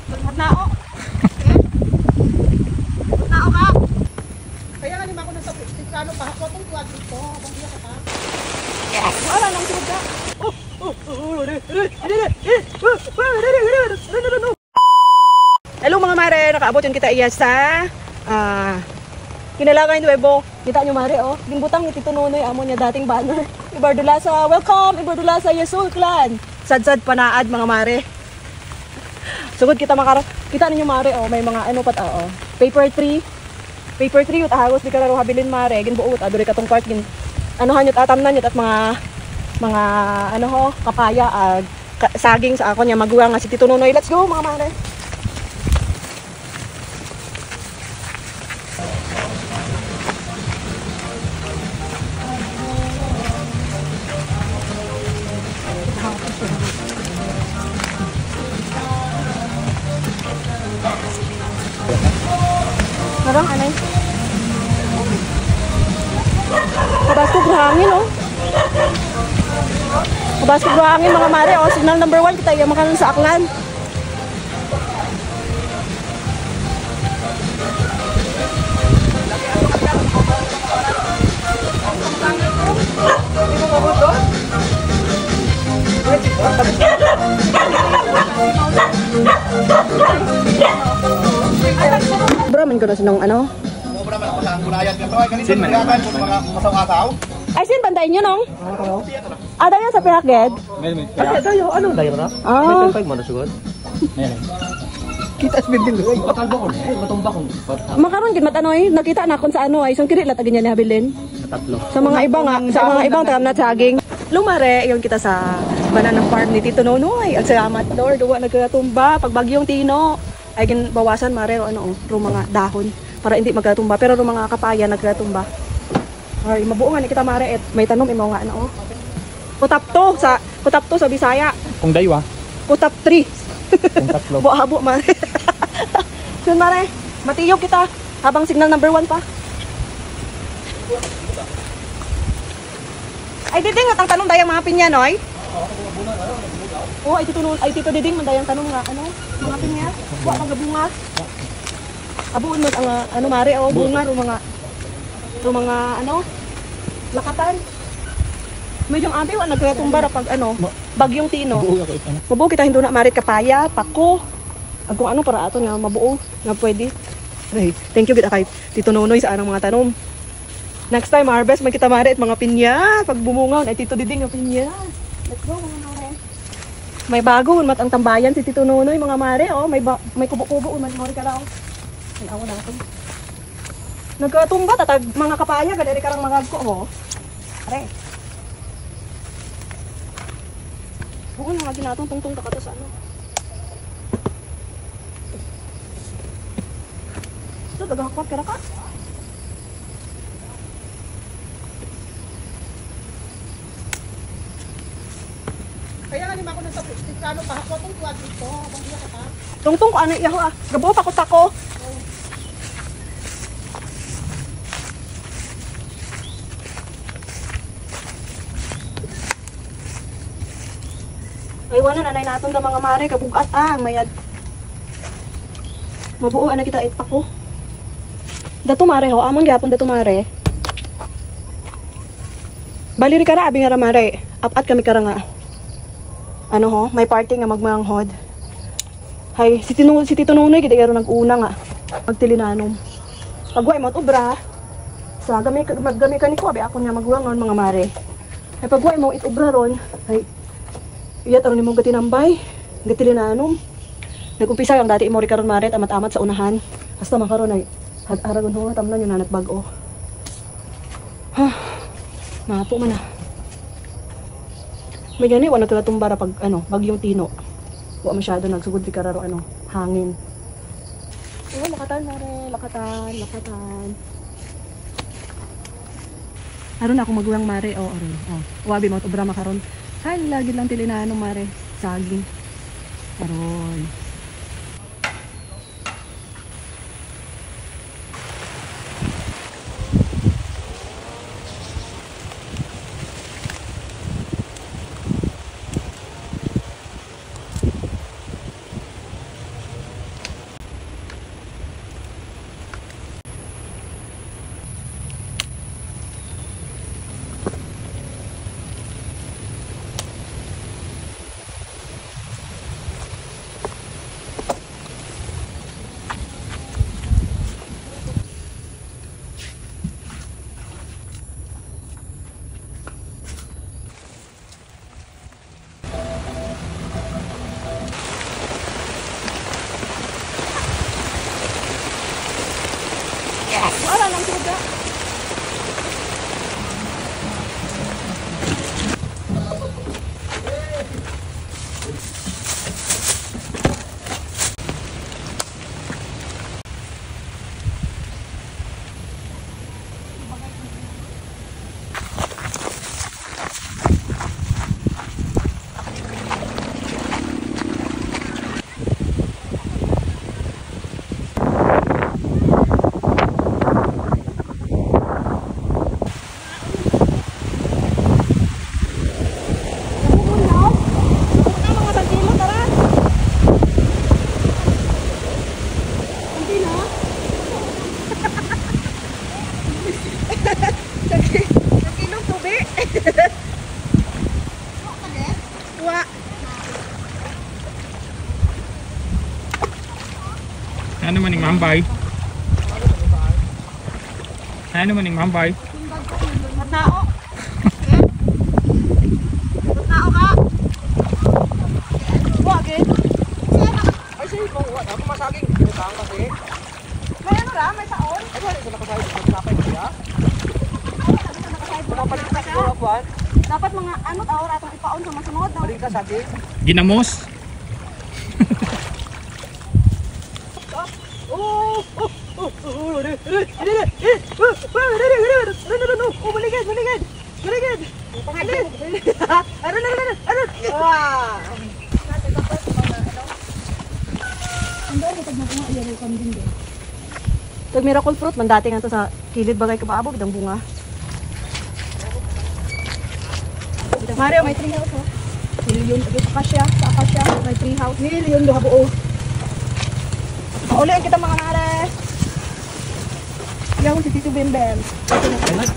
Nao. Nao ka. Kaya nga lima ko na sa Pisano pa. Ako itong tuwag dito. Habang biya ka pa. Yes! Wala nang tuwag ka. Hello mga mare. Nakaabot yung kita iya sa Kinalagan Nuevo. Kita nyo mare oh. Gimbutang ni Tito Nonoy. Amo niya dating banner. Ibardulasa. Welcome! Ibardulasa Yesul Clan. Sad-sad panaad mga mare. Sugod kita makara. Kita ninyo mare oh, may mga ano pat oh. Paper tree ut ahagos di kararo habilin mare, ginbuot aduri katong part gin. Anuhan yut atamnan yut at mga ano ho, kapaya saging sa ako niya maguwa nga si Tito Nonoy. Let's go mga mare. Parang anay. Kabasog hangin oh. Kabasog hangin mga mare oh. Signal number 1 kita yung makanan sa Aklan. Braman ko na sinong ano? Sin man. Ay sin bantayin nyo nong? Ada yan sa Pihakged? Ada yo ano dayo na? Ah. May mo na sugod. Kita sa bibili. Pakalbo ko. Matumba ko. Makaron gid matanoy, nakita na kon sa ano ay isang kiri latag niya ni habilin. Tatlo. Sa mga iba nga, sa mga ibang tagam na saging. Lumare, yung kita sa banana farm ni Tito Nonoy. Ang salamat Lord, duwa nagkatumba pag bagyong Tino. Ay bawasan mare ano ro mga dahon para hindi magkatumba pero ro mga kapaya nagkatumba. Ay mabuo nga ni kita mare et may tanom imo nga ano oh. Kutap to sa Bisaya. Kung daywa. Kutap 3. Kung tatlo. Habo mare. Sun mare, matiyog kita habang signal number 1 pa. Ay diding at ang tanong dayang mga pinya noy. Oh, ay Tito Diding mandayang tanong nga ano, mga pinya. Wa pag bunga. Abuon mo ang ano mare o bunga ro mga ano lakatan. Medyo ambi wa nagkatumba pag ano, bagyong Tino. Mabuo kita hindo na marit kapaya, pako. Ag kung ano para ato nga mabuo nga pwede. Hey, thank you gid kay Tito Nonoy sa anang mga tanom. Next time harvest man kita marit mga pinya, pag bumungaw ay Tito Diding nga pinya. Let's go mga mare. May bago mat ang tambayan si Tito Nonoy mga mare oh, may kubo-kubo man mori ka daw. Ay awan na ako. Nagkatumba tatag mga kapaya kadiri karang mga ko oh. Are. Buon mga ginatong tungtong ta kato sa ano. Ito dagahakot kara ka. Kaya nga lima ko na sa Pisano pa. Ako itong tuwag dito. Habang biya ka pa. Tungtong ko ano iyaho ah. Gabuo pa ko tako. Ay wala nanay naton da mga mare. Kabugat mayad. Mabuo ana kita itpako. Dato mare ho. Amon gyapon dato mare. Baliri ka ra abi nga mare. Apat kami kara nga. Ano ho, may party nga magmanghod. Hay, si Tito Nonoy kita garo nag-una nga. Magtilinanom. Pagway mo ubra. Sa gamay kaniko abi ako nya magwangon mga mare. Ay pagway mo itubra ron. Hay. Iyat aron nimo gatinambay. Gatilinanom. Nagumpisa ang dati imo ri karon mare amat-amat sa unahan. Basta makaron ay aragon ho tamnan yung nanat bag-o. Ha. Mapo man na. May gani wala tumbara pag ano, bagyong Tino. Wa masyado nagsugod di kararo ano, hangin. Oh, lakatan mare, lakatan. Aron ako maguwang mare, oh aron. Oh, wabi mo ubra makaron. Hay lagi lang tilinano mare, saging. Aron. Ano man yung mambay? Ano man yung mambay? Matnao. Matnao ka. Wag eh. Ay, sige, ako masaging. Pinatang kasi. May ano ra, may taon. Ay, wala sa nakasahid. Nakapay ko siya. Nakapalit sa siguro akuan. Dapat mga ano tawag atong ipaon sa masunod. Balik ka sa akin. Ginamos? Tag miracle fruit man dati nga to sa kilid bagay kabaabo bidang bunga. Mario may tree house oh. Million akasya sa akasya may tree house. Million do habuo. Paulian kita mga nare. Yaw si Tito Bembem. Ay,